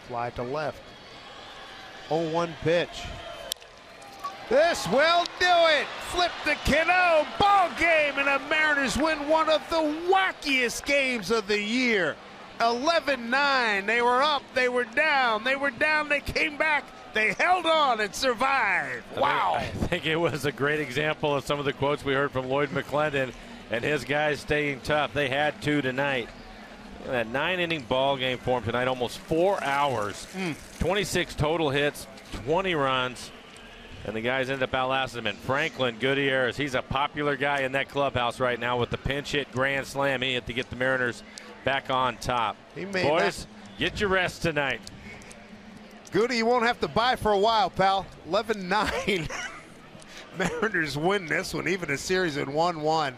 Fly to left. 0-1 pitch. This will do it. Flip the Cano. Ball game, and the Mariners win one of the wackiest games of the year. 11-9. They were up. They were down. They were down. They came back. They held on and survived. Wow. I think it was a great example of some of the quotes we heard from Lloyd McClendon and his guys staying tough. They had to tonight. That 9-inning ball game for him tonight, almost 4 hours. 26 total hits, 20 runs. And the guys end up outlasting him. And Franklin Gutierrez, he's a popular guy in that clubhouse right now with the pinch hit grand slam he hit to get the Mariners back on top. Boys, get your rest tonight. Goody, you won't have to buy for a while, pal. 11-9. Mariners win this one, even a series at 1-1.